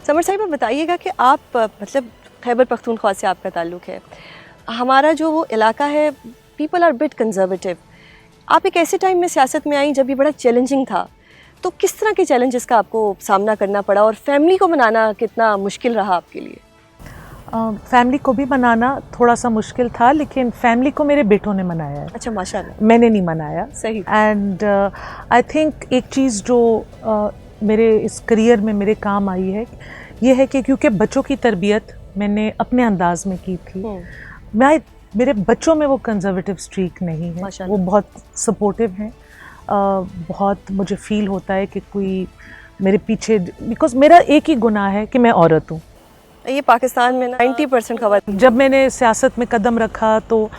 Summer साहिबा बताइएगा कि आप मतलब खैबर पख्तूनख्वा से आपका ताल्लुक़ है, हमारा जो वो इलाका है पीपल आर बिट कंजर्वेटिव, आप एक ऐसे टाइम में सियासत में आई जब ये बड़ा चैलेंजिंग था, तो किस तरह के चैलेंजेस का आपको सामना करना पड़ा और फैमिली को मनाना कितना मुश्किल रहा आपके लिए? फैमिली को भी मनाना थोड़ा सा मुश्किल था, लेकिन फैमिली को मेरे बेटों ने मनाया है। अच्छा, माशाल्लाह। मैंने नहीं मनाया। सही। एंड आई थिंक एक चीज़ जो मेरे इस करियर में मेरे काम आई है, ये है कि क्योंकि बच्चों की तरबियत मैंने अपने अंदाज में की थी, मेरे बच्चों में वो कंजर्वेटिव स्ट्रीक नहीं है, वो बहुत सपोर्टिव हैं। बहुत मुझे फील होता है कि कोई मेरे पीछे, बिकॉज मेरा एक ही गुनाह है कि मैं औरत हूँ। ये पाकिस्तान में 90% खवातीन। जब मैंने सियासत में कदम रखा तो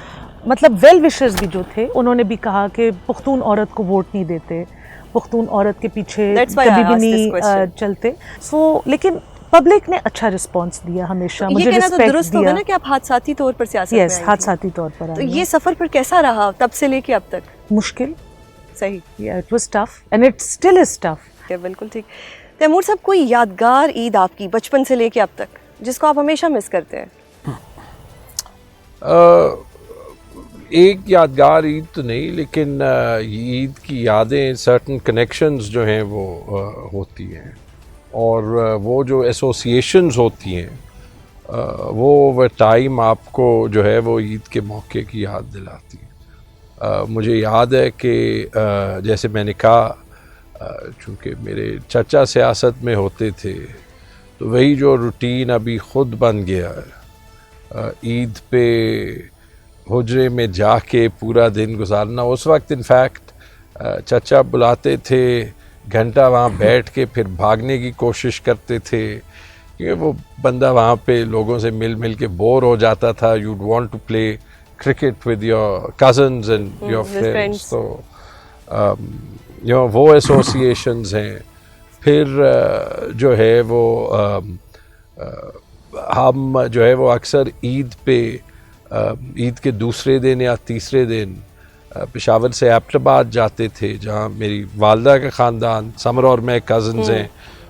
मतलब वेल विशर्स भी जो थे उन्होंने भी कहा कि पुख्तून औरत को वोट नहीं देते, पुख्तून औरत के पीछे कभी भी नहीं चलते। लेकिन पब्लिक ने अच्छा रिस्पांस दिया हमेशा, मुझे रिस्पेक्ट दिया। दुरुस्त होगा ना कि आप हादसाती तौर पर सियासत में आई थी। हादसाती तौर पर। तो ये सफ़र पर कैसा रहा तब से लेके अब तक? मुश्किल। सही। It was tough and it still is tough. बिल्कुल ठीक। तैमूर साहब, कोई यादगार ईद आपकी बचपन से लेके अब तक जिसको आप हमेशा मिस करते हैं? एक यादगार ईद तो नहीं, लेकिन ईद की यादें, सर्टन कनेक्शंस जो हैं वो होती हैं, और वो जो एसोसिएशंस होती हैं वो ओवर टाइम आपको जो है वो ईद के मौके की याद दिलाती है। मुझे याद है कि जैसे मैंने कहा, चूँकि मेरे चचा सियासत में होते थे, तो वही जो रूटीन अभी ख़ुद बन गया है, ईद पे हुजरे में जाके पूरा दिन गुजारना। उस वक्त इनफैक्ट चचा बुलाते थे, घंटा वहाँ बैठ के फिर भागने की कोशिश करते थे, क्योंकि वो बंदा वहाँ पे लोगों से मिल के बोर हो जाता था। You'd want to play cricket with your cousins and your friends. तो वो एसोसिएशंस हैं। फिर जो है वो हम जो है वो अक्सर ईद पे, ईद के दूसरे दिन या तीसरे दिन पेशावर से एबटाबाद जाते थे, जहाँ मेरी वालदा का ख़ानदान, समर और मैं कज़न्स हैं,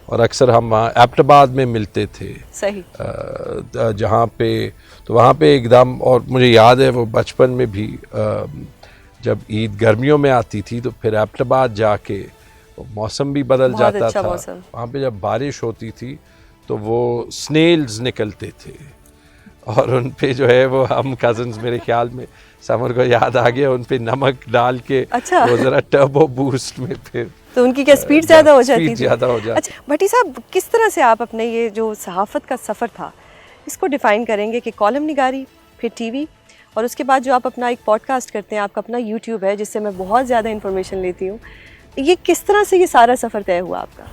और अक्सर हम वहाँ एबटाबाद में मिलते थे। सही। जहाँ पे, तो वहाँ पे एकदम, और मुझे याद है वो बचपन में भी जब ईद गर्मियों में आती थी तो फिर एबटाबाद जाके मौसम भी बदल जाता था। वहाँ पे जब बारिश होती थी तो वो स्नेल्स निकलते थे, और उन पे जो है वो हम कज़न्स, मेरे ख्याल में समर को याद आ गया, उन पे नमक डाल के अच्छा। वो ज़रा टर्बो बूस्ट में, फिर तो उनकी क्या स्पीड ज़्यादा हो जाती थी? ज़्यादा हो जाती। अच्छा भट्टी साहब, किस तरह से आप अपने ये जो सहाफ़त का सफ़र था इसको डिफ़ाइन करेंगे कि कॉलम निगारी, फिर टीवी, और उसके बाद जो आप अपना एक पॉडकास्ट करते हैं, आपका अपना यूट्यूब है जिससे मैं बहुत ज़्यादा इन्फॉर्मेशन लेती हूँ, ये किस तरह से ये सारा सफ़र तय हुआ आपका?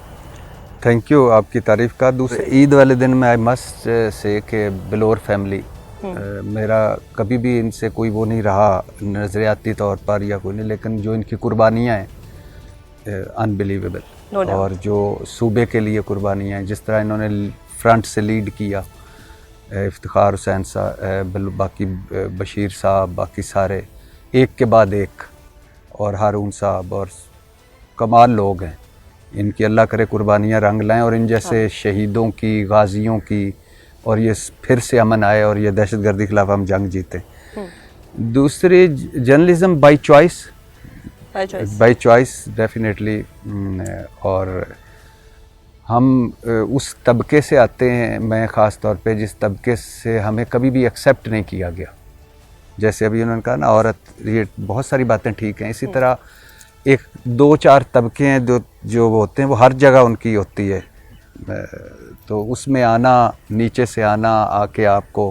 थैंक यू आपकी तारीफ़ का। दूसरे ईद वाले दिन में आई मस्ट से कि बिलोर फैमिली, मेरा कभी भी इनसे कोई वो नहीं रहा नज़रियाती तौर पर या कोई नहीं, लेकिन जो इनकी कुर्बानियाँ हैं अनबिलीवेबल, और जो सूबे के लिए कुर्बानियाँ हैं, जिस तरह इन्होंने फ्रंट से लीड किया, इफ्तिखार हुसैन साहब, बाकी बशीर साहब, बाकी सारे एक के बाद एक, और हारून साहब, और कमाल लोग हैं। इनकी अल्लाह करे कुर्बानियाँ रंग लाएं, और इन जैसे शहीदों की, गाजियों की, और ये फिर से अमन आए और ये दहशतगर्दी के खिलाफ हम जंग जीते। दूसरी, जर्नलिज्म बाय चॉइस डेफिनेटली, और हम उस तबके से आते हैं, मैं ख़ास तौर पे जिस तबके से हमें कभी भी एक्सेप्ट नहीं किया गया। जैसे अभी उन्होंने कहा ना, औरत, ये बहुत सारी बातें ठीक हैं, इसी तरह एक दो चार तबके हैं जो होते हैं, वो हर जगह उनकी होती है। तो उसमें आना, नीचे से आना, आके आपको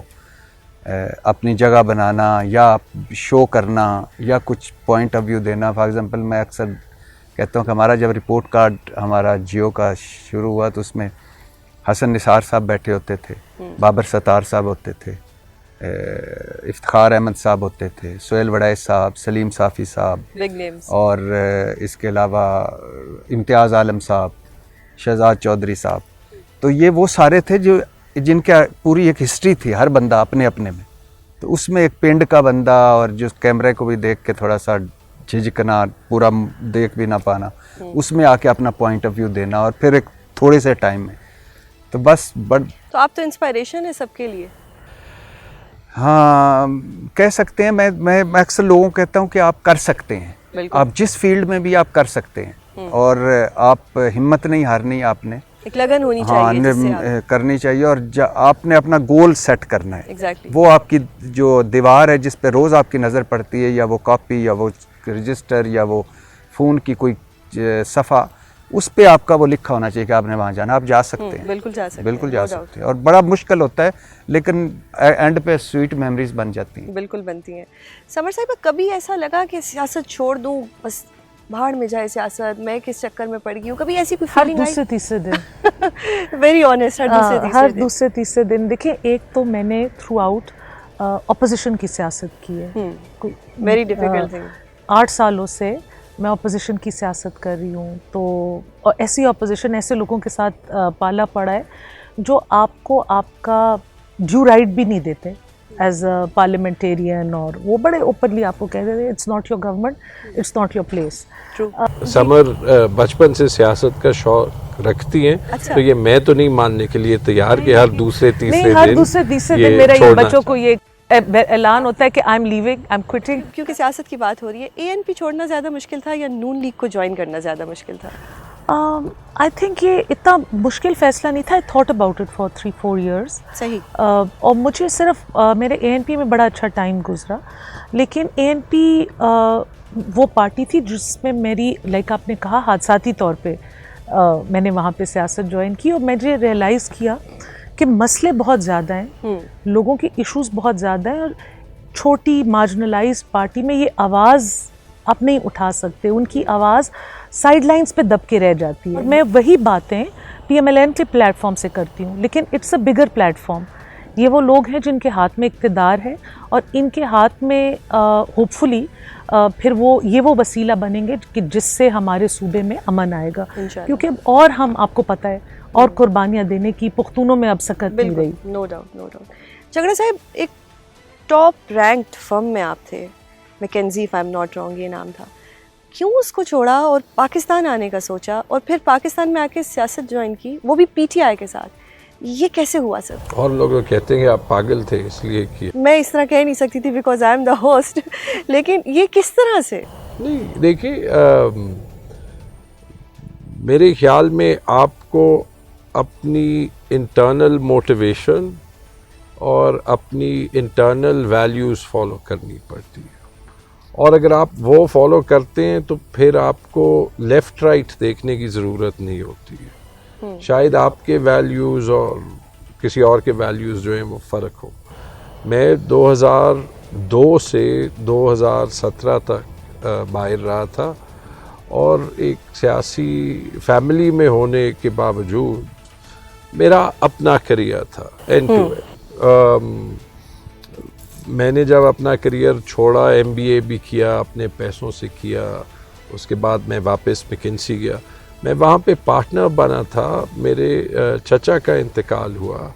अपनी जगह बनाना, या शो करना, या कुछ पॉइंट ऑफ व्यू देना। फॉर एग्ज़ाम्पल, मैं अक्सर कहता हूँ कि हमारा जब रिपोर्ट कार्ड हमारा जियो का शुरू हुआ तो उसमें हसन निसार साहब बैठे होते थे, बाबर सत्तार साहब होते थे, इफ्तिखार अहमद साहब होते थे, सोहेल वड़ैस साहब, सलीम साफ़ी साहब, और इसके अलावा इम्तियाज़ आलम साहब, शहजाद चौधरी साहब। तो ये वो सारे थे जो जिनका पूरी एक हिस्ट्री थी, हर बंदा अपने अपने में। तो उसमें एक पिंड का बंदा, और जो कैमरे को भी देख के थोड़ा सा झिझकना, पूरा देख भी ना पाना, उसमें आके अपना पॉइंट ऑफ व्यू देना, और फिर एक थोड़े से टाइम में تو بس تو آپ تو انسپائریشن ہے سب کے لیے. ہاں کہہ سکتے ہیں. میں اکثر لوگوں کو کہتا ہوں کہ آپ کر سکتے ہیں, آپ جس فیلڈ میں بھی آپ کر سکتے ہیں, اور آپ ہمت نہیں ہارنی, آپ نے ایک لگن ہونی چاہیے, کرنی چاہیے, اور آپ نے اپنا گول سیٹ کرنا ہے. Exactly. وہ آپ کی جو دیوار ہے جس پہ روز آپ کی نظر پڑتی ہے, یا وہ کاپی, یا وہ رجسٹر, یا وہ فون کی کوئی صفحہ, اس پہ آپ کا وہ لکھا ہونا چاہیے کہ آپ نے وہاں جانا. آپ جا سکتے ہیں, بالکل جا سکتے ہیں, بالکل جا سکتے ہیں, اور بڑا مشکل ہوتا ہے لیکن اینڈ پہ سویٹ میموریز بن جاتی ہیں. بالکل بنتی ہیں. سمر صاحبہ کبھی ایسا لگا کہ سیاست چھوڑ دوں, بس بھاڑ میں جائے سیاست, میں کس چکر میں پڑ گئی ہوں, کبھی ایسی کوئی فیلنگ آئی؟ ہر دوسرے تیسرے دن ویری آنیسٹ, ہر دوسرے تیسرے دن. دیکھیں ایک تو میں نے تھرو آؤٹ اپوزیشن کی سیاست کی ہے. Very difficult thing. 8 سالوں سے میں اپوزیشن کی سیاست کر رہی ہوں, تو ایسی اپوزیشن, ایسے لوگوں کے ساتھ پالا پڑا ہے جو آپ کو آپ کا ڈیو رائٹ بھی نہیں دیتے ایز اے پارلیمنٹیرین, اور وہ بڑے اوپنلی آپ کو کہہ دیتے ہیں it's not your government, it's not your place. Samar بچپن سے سیاست کا شوق رکھتی ہیں, تو یہ میں تو نہیں ماننے کے لیے تیار کہ ہر دوسرے تیسرے دن میرا یہ بچوں کو یہ اعلان ہوتا ہے کہ I am leaving, I am quitting. کیونکہ سیاست کی بات ہو رہی ہے, ANP چھوڑنا زیادہ مشکل تھا یا نون لیگ کو جوائن کرنا زیادہ مشکل تھا؟ آئی تھنک یہ اتنا مشکل فیصلہ نہیں تھا. I thought about it for 3-4 years. صحیح. اور مجھے صرف میرے ANP میں بڑا اچھا ٹائم گزرا, لیکن ANP وہ پارٹی تھی جس میں میری, لائک آپ نے کہا, حادثاتی طور پہ میں نے وہاں پہ سیاست جوائن کی, اور مجھے ریئلائز کیا کہ مسئلے بہت زیادہ ہیں, لوگوں کی ایشوز بہت زیادہ ہیں, اور چھوٹی مارجنلائز پارٹی میں یہ آواز آپ نہیں اٹھا سکتے, ان کی آواز سائیڈ لائنز پہ دب کے رہ جاتی ہے. میں وہی باتیں PMLN کے پلیٹ فارم سے کرتی ہوں, لیکن it's a bigger platform. یہ وہ لوگ ہیں جن کے ہاتھ میں اقتدار ہے, اور ان کے ہاتھ میں ہوپ فلی پھر یہ وہ وسیلہ بنیں گے کہ جس سے ہمارے صوبے میں امن آئے گا. کیونکہ اور ہم, آپ کو پتہ ہے, اور قربانیاں دینے کی پختونوں میں اب سکت نہیں رہی. No doubt, no doubt. جھگڑا صاحب, ایک ٹاپ رینکڈ فرم میں آپ تھے, Mackenzie, if I am not wrong یہ نام تھا. کیوں اس کو چھوڑا اور پاکستان آنے کا سوچا, اور پھر پاکستان میں آ کے سیاست جوائن کی, وہ بھی PTI کے ساتھ؟ یہ کیسے ہوا سر؟ اور لوگ کہتے ہیں کہ آپ پاگل تھے اس لیے کیا. میں اس طرح کہہ نہیں سکتی تھی because I am the host, لیکن یہ کس طرح سے؟ نہیں دیکھیے, میرے خیال میں آپ کو اپنی انٹرنل موٹیویشن اور اپنی انٹرنل ویلیوز فالو کرنی پڑتی ہے, اور اگر آپ وہ فالو کرتے ہیں تو پھر آپ کو لیفٹ رائٹ دیکھنے کی ضرورت نہیں ہوتی ہے. شاید آپ کے ویلیوز اور کسی اور کے ویلیوز جو ہیں وہ فرق ہو. میں 2002 سے 2017 تک باہر رہا تھا, اور ایک سیاسی فیملی میں ہونے کے باوجود میرا اپنا کریئر تھا اینڈ ٹو اینڈ. میں نے جب اپنا کریئر چھوڑا, MBA بھی کیا, اپنے پیسوں سے کیا, اس کے بعد میں واپس میکنسی گیا. میں وہاں پہ پارٹنر بنا تھا, میرے چچا کا انتقال ہوا,